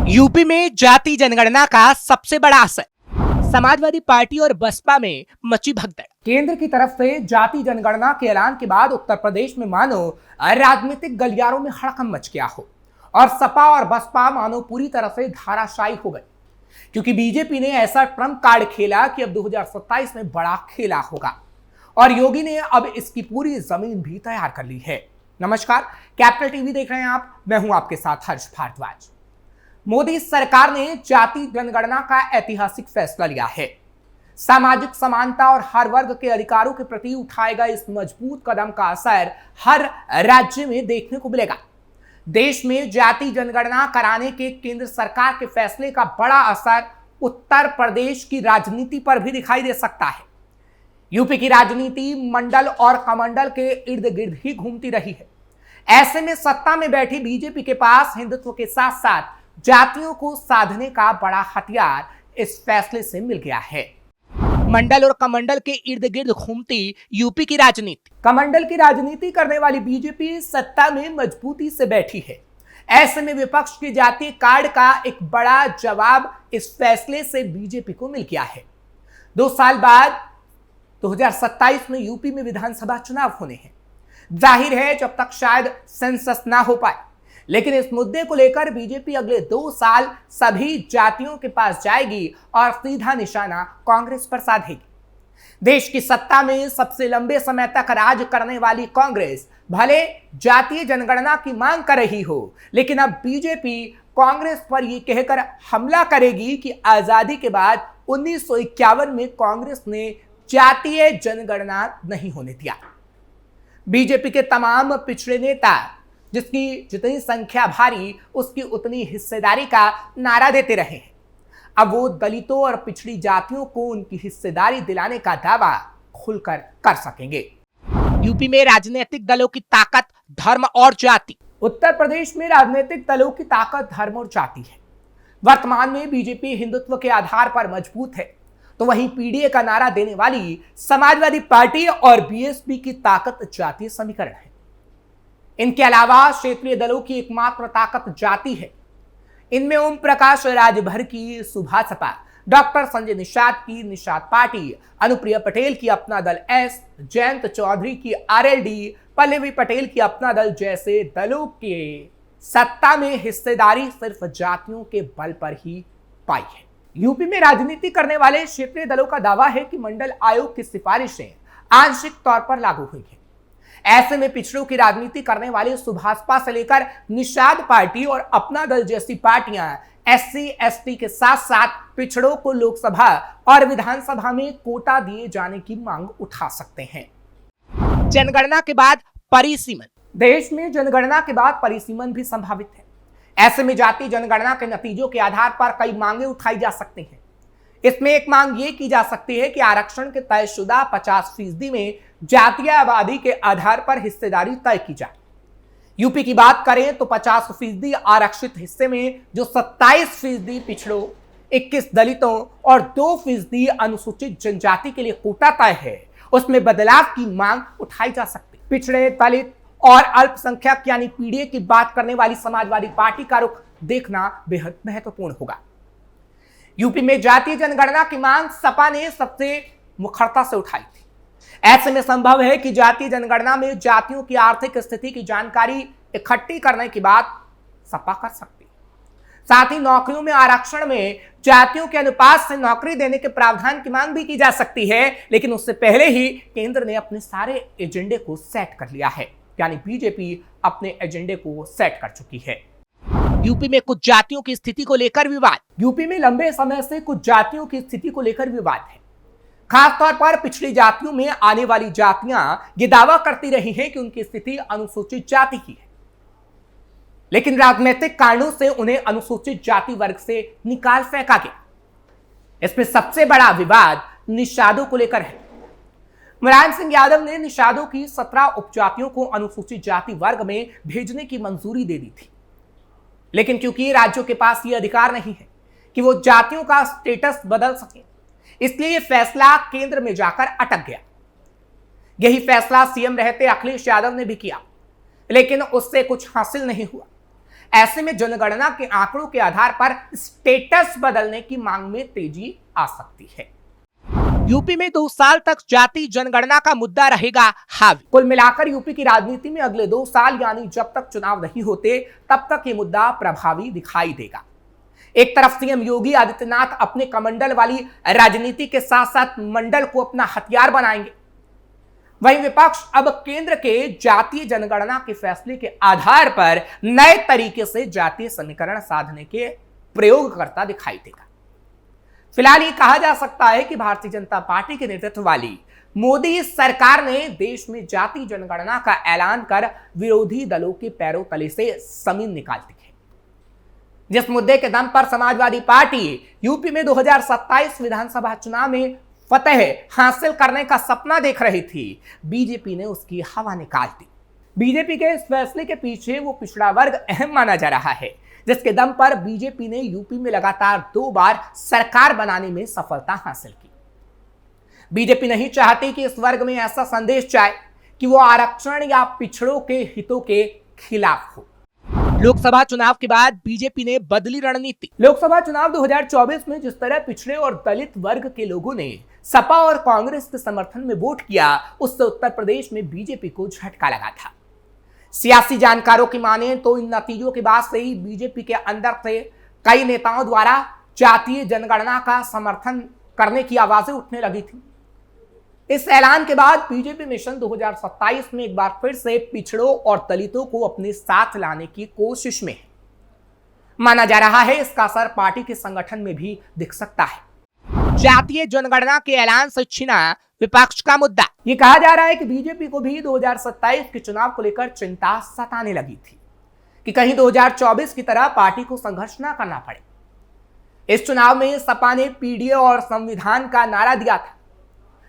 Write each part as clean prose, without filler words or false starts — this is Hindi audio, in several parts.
यूपी में जाति जनगणना का सबसे बड़ा असर, समाजवादी पार्टी और बसपा में मची भगदड़। केंद्र की तरफ से जाति जनगणना के ऐलान के बाद उत्तर प्रदेश में मानो राजनीतिक गलियारों में हड़कंप मच गया हो और सपा और बसपा मानो पूरी तरह से धाराशायी हो गए, क्योंकि बीजेपी ने ऐसा ट्रम्प कार्ड खेला कि अब 2027 में बड़ा खेला होगा और योगी ने अब इसकी पूरी जमीन भी तैयार कर ली है। नमस्कार, कैपिटल टीवी देख रहे हैं आप, मैं हूं आपके साथ हर्ष भारद्वाज। मोदी सरकार ने जाति जनगणना का ऐतिहासिक फैसला लिया है। सामाजिक समानता और हर वर्ग के अधिकारों के प्रति उठाएगा इस मजबूत कदम का असर हर राज्य में देखने को मिलेगा। देश में जाति जनगणना कराने के केंद्र सरकार के फैसले का बड़ा असर उत्तर प्रदेश की राजनीति पर भी दिखाई दे सकता है। यूपी की राजनीति मंडल और कमंडल के इर्द गिर्द ही घूमती रही है। ऐसे में सत्ता में बैठी बीजेपी के पास हिंदुत्व के साथ साथ जातियों को साधने का बड़ा हथियार इस फैसले से मिल गया है। मंडल और कमंडल के इर्द गिर्द घूमती यूपी की राजनीति, कमंडल की राजनीति करने वाली बीजेपी सत्ता में मजबूती से बैठी है। ऐसे में विपक्ष के जातीय कार्ड का एक बड़ा जवाब इस फैसले से बीजेपी को मिल गया है। 2 साल बाद 2027 में यूपी में विधानसभा चुनाव होने हैं। जाहिर है जब तक शायद सेंसस ना हो पाए, लेकिन इस मुद्दे को लेकर बीजेपी अगले 2 साल सभी जातियों के पास जाएगी और सीधा निशाना कांग्रेस पर साधेगी। देश की सत्ता में सबसे लंबे समय तक राज करने वाली कांग्रेस भले जातीय जनगणना की मांग कर रही हो, लेकिन अब बीजेपी कांग्रेस पर यह कहकर हमला करेगी कि आजादी के बाद 1951 में कांग्रेस ने जातीय जनगणना नहीं होने दिया। बीजेपी के तमाम पिछड़े नेता जिसकी जितनी संख्या भारी उसकी उतनी हिस्सेदारी का नारा देते रहे हैं, अब वो दलितों और पिछड़ी जातियों को उनकी हिस्सेदारी दिलाने का दावा खुलकर कर सकेंगे। यूपी में राजनीतिक दलों की ताकत धर्म और जाति। उत्तर प्रदेश में राजनीतिक दलों की ताकत धर्म और जाति है। वर्तमान में बीजेपी हिंदुत्व के आधार पर मजबूत है, तो वहीं पीडीए का नारा देने वाली समाजवादी पार्टी और बीएसपी की ताकत जातीय समीकरण है। इनके अलावा क्षेत्रीय दलों की एकमात्र ताकत जाति है। इनमें ओम प्रकाश राजभर की सुभासपा, डॉक्टर संजय निषाद की निषाद पार्टी, अनुप्रिया पटेल की अपना दल एस, जयंत चौधरी की आरएलडी, पल्लवी पटेल की अपना दल जैसे दलों के सत्ता में हिस्सेदारी सिर्फ जातियों के बल पर ही पाई है। यूपी में राजनीति करने वाले क्षेत्रीय दलों का दावा है कि मंडल आयोग की सिफारिशें आंशिक तौर पर लागू हुई है। ऐसे में पिछड़ों की राजनीति करने वाले सुभासपा से लेकर निषाद पार्टी और अपना दल जैसी पार्टियां एससी एसटी के साथ साथ पिछड़ों को लोकसभा और विधानसभा में कोटा दिए जाने की मांग उठा सकते हैं। जनगणना के बाद परिसीमन। देश में जनगणना के बाद परिसीमन भी संभावित है। ऐसे में जाति जनगणना के नतीजों के आधार पर कई मांगे उठाई जा सकती हैं। इसमें एक मांग ये की जा सकती है कि आरक्षण के तयशुदा 50% में जातीय आबादी के आधार पर हिस्सेदारी तय की जाए। यूपी की बात करें तो 50% आरक्षित हिस्से में जो 27% पिछड़ों, 21 दलितों और 2% अनुसूचित जनजाति के लिए कोटा तय है, उसमें बदलाव की मांग उठाई जा सकती है। पिछड़े, दलित और अल्पसंख्यक यानी पीडीए की बात करने वाली समाजवादी पार्टी का रुख देखना बेहद महत्वपूर्ण होगा। यूपी में जातीय जनगणना की मांग सपा ने सबसे मुखरता से उठाई थी। ऐसे में संभव है कि जातीय जनगणना में जातियों की आर्थिक स्थिति की जानकारी इकट्ठी करने की बात सपा कर सकती है। साथ ही नौकरियों में आरक्षण में जातियों के अनुपात से नौकरी देने के प्रावधान की मांग भी की जा सकती है, लेकिन उससे पहले ही केंद्र ने अपने सारे एजेंडे को सेट कर लिया है, यानी बीजेपी अपने एजेंडे को सेट कर चुकी है। यूपी में कुछ जातियों की स्थिति को लेकर विवाद। यूपी में लंबे समय से कुछ जातियों की स्थिति को लेकर विवाद है। खासतौर पर पिछड़ी जातियों में आने वाली जातियां ये दावा करती रही हैं कि उनकी स्थिति अनुसूचित जाति की है, लेकिन राजनीतिक कारणों से उन्हें अनुसूचित जाति वर्ग से निकाल फेंका गया। इसमें सबसे बड़ा विवाद निषादों को लेकर है। मुलायम सिंह यादव ने निषादों की 17 उपजातियों को अनुसूचित जाति वर्ग में भेजने की मंजूरी दे दी थी, लेकिन क्योंकि राज्यों के पास यह अधिकार नहीं है कि वो जातियों का स्टेटस बदल सके, इसलिए यह फैसला केंद्र में जाकर अटक गया। यही फैसला सीएम रहते अखिलेश यादव ने भी किया, लेकिन उससे कुछ हासिल नहीं हुआ। ऐसे में जनगणना के आंकड़ों के आधार पर स्टेटस बदलने की मांग में तेजी आ सकती है। यूपी में 2 साल तक जाति जनगणना का मुद्दा रहेगा हावी। कुल मिलाकर यूपी की राजनीति में अगले 2 साल यानी जब तक चुनाव नहीं होते तब तक ये मुद्दा प्रभावी दिखाई देगा। एक तरफ सीएम योगी आदित्यनाथ अपने कमंडल वाली राजनीति के साथ साथ मंडल को अपना हथियार बनाएंगे, वहीं विपक्ष अब केंद्र के जातीय जनगणना के फैसले के आधार पर नए तरीके से जातीय समीकरण साधने के प्रयोग करता दिखाई देगा। फिलहाल ये कहा जा सकता है कि भारतीय जनता पार्टी के नेतृत्व वाली मोदी सरकार ने देश में जाति जनगणना का ऐलान कर विरोधी दलों के पैरों तले से जमीन निकाल दी है। जिस मुद्दे के दम पर समाजवादी पार्टी यूपी में 2027 विधानसभा चुनाव में फतेह हासिल करने का सपना देख रही थी, बीजेपी ने उसकी हवा निकाल दी। बीजेपी के इस फैसले के पीछे वो पिछड़ा वर्ग अहम माना जा रहा है, जिसके दम पर बीजेपी ने यूपी में लगातार 2 बार सरकार बनाने में सफलता हासिल की। बीजेपी नहीं चाहती कि इस वर्ग में ऐसा संदेश जाए कि वो आरक्षण या पिछड़ों के हितों के खिलाफ हो। लोकसभा चुनाव के बाद बीजेपी ने बदली रणनीति। लोकसभा चुनाव 2024 में जिस तरह पिछड़े और दलित वर्ग के लोगों ने सपा और कांग्रेस के समर्थन में वोट किया, उससे उत्तर प्रदेश में बीजेपी को झटका लगा था। सियासी जानकारों की माने तो इन नतीजों के बाद से ही बीजेपी के अंदर से कई नेताओं द्वारा जातीय जनगणना का समर्थन करने की आवाजें उठने लगी थी। इस ऐलान के बाद बीजेपी मिशन 2027 में एक बार फिर से पिछड़ों और दलितों को अपने साथ लाने की कोशिश में है। माना जा रहा है इसका असर पार्टी के संगठन में भी दिख सकता है। जातीय जनगणना के ऐलान से छिना विपक्ष का मुद्दा। ये कहा जा रहा है कि बीजेपी को भी 2027 के चुनाव को लेकर चिंता सताने लगी थी कि कहीं 2024 की तरह पार्टी को संघर्ष ना करना पड़े। इस चुनाव में सपा ने पीडीए और संविधान का नारा दिया था,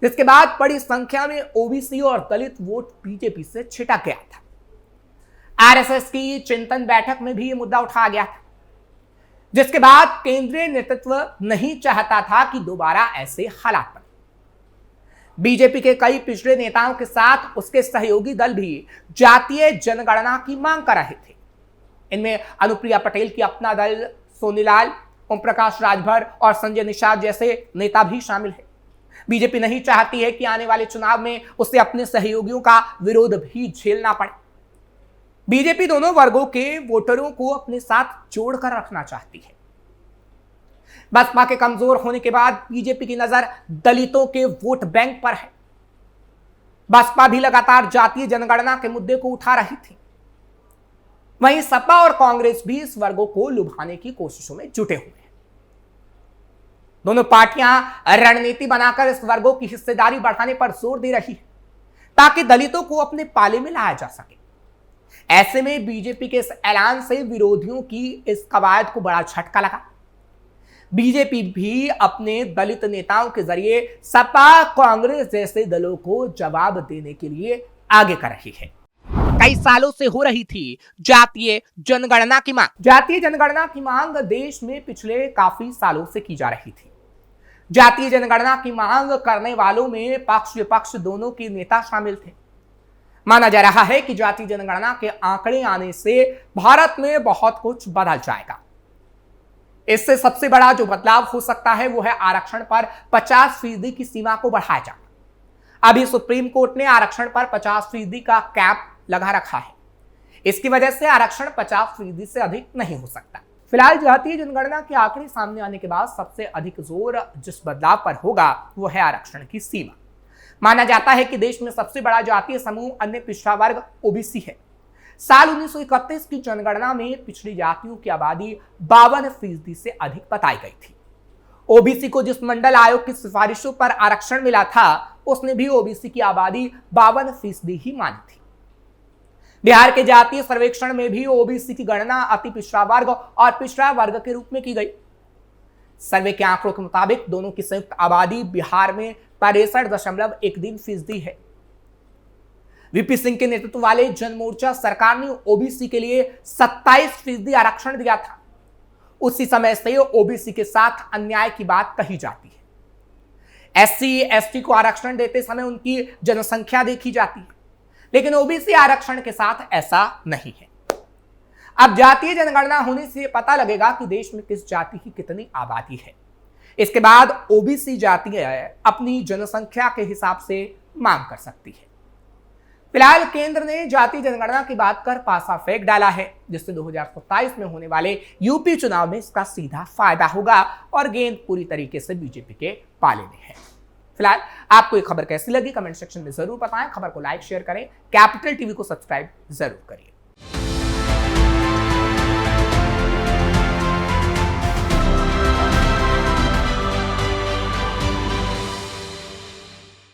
जिसके बाद बड़ी संख्या में ओबीसी और दलित वोट बीजेपी से छिटक गया था। आरएसएस की चिंतन बैठक में भी ये मुद्दा उठाया गया था, जिसके बाद केंद्रीय नेतृत्व नहीं चाहता था कि दोबारा ऐसे हालात बने। बीजेपी के कई पिछड़े नेताओं के साथ उसके सहयोगी दल भी जातीय जनगणना की मांग कर रहे थे। इनमें अनुप्रिया पटेल की अपना दल, सोनीलाल, ओम प्रकाश राजभर और संजय निषाद जैसे नेता भी शामिल हैं। बीजेपी नहीं चाहती है कि आने वाले चुनाव में उसे अपने सहयोगियों का विरोध भी झेलना पड़े। बीजेपी दोनों वर्गों के वोटरों को अपने साथ जोड़कर रखना चाहती है। बसपा के कमजोर होने के बाद बीजेपी की नजर दलितों के वोट बैंक पर है। बसपा भी लगातार जातीय जनगणना के मुद्दे को उठा रही थी। वहीं सपा और कांग्रेस भी इस वर्गों को लुभाने की कोशिशों में जुटे हुए हैं। दोनों पार्टियां रणनीति बनाकर इस वर्गों की हिस्सेदारी बढ़ाने पर जोर दे रही है, ताकि दलितों को अपने पाले में लाया जा सके। ऐसे में बीजेपी के इस ऐलान से विरोधियों की इस कवायद को बड़ा झटका लगा। बीजेपी भी अपने दलित नेताओं के जरिए सपा, कांग्रेस जैसे दलों को जवाब देने के लिए आगे कर रही है। कई सालों से हो रही थी जातीय जनगणना की मांग। जातीय जनगणना की मांग देश में पिछले काफी सालों से की जा रही थी। जातीय जनगणना की मांग करने वालों में पक्ष विपक्ष दोनों के नेता शामिल थे। माना जा रहा है कि जातीय जनगणना के आंकड़े आने से भारत में बहुत कुछ बदल जाएगा। इससे सबसे बड़ा जो बदलाव हो सकता है वो है आरक्षण पर 50% की सीमा को बढ़ाया जाना। अभी सुप्रीम कोर्ट ने आरक्षण पर 50% का कैप लगा रखा है। इसकी वजह से आरक्षण 50% से अधिक नहीं हो सकता। फिलहाल जातीय जनगणना के आंकड़े सामने आने के बाद सबसे अधिक जोर जिस बदलाव पर होगा वो है आरक्षण की सीमा। माना जाता है कि देश में सबसे बड़ा जातीय समूह अन्य पिछड़ा वर्ग ओबीसी है। साल 1931 की जनगणना में पिछड़ी जातियों की आबादी 52% से अधिक बताई गई थी। ओबीसी को जिस मंडल आयोग की सिफारिशों पर आरक्षण मिला था, उसने भी ओबीसी की आबादी 52% ही मानी थी। बिहार के जातीय सर्वेक्षण में भी ओबीसी की गणना अति पिछड़ा वर्ग और पिछड़ा वर्ग के रूप में की गई। सर्वे के आंकड़ों के मुताबिक दोनों की संयुक्त आबादी बिहार में 63.13% है। वीपी सिंह के नेतृत्व वाले जनमोर्चा सरकार ने ओबीसी के लिए 27% आरक्षण दिया था। उसी समय से ओबीसी के साथ अन्याय की बात कही जाती है। एससी एसटी को आरक्षण देते समय उनकी जनसंख्या देखी जाती है, लेकिन ओबीसी आरक्षण के साथ ऐसा नहीं है। अब जातीय जनगणना होने से पता लगेगा कि देश में किस जाति की कितनी आबादी है। इसके बाद ओबीसी जाति अपनी जनसंख्या के हिसाब से मांग कर सकती है। फिलहाल केंद्र ने जातीय जनगणना की बात कर पासा फेंक डाला है, जिससे 2027 में होने वाले यूपी चुनाव में इसका सीधा फायदा होगा और गेंद पूरी तरीके से बीजेपी के पाले में है। फिलहाल आपको ये खबर कैसी लगी कमेंट सेक्शन में जरूर बताएं। खबर को लाइक शेयर करें, कैपिटल टीवी को सब्सक्राइब जरूर करिए।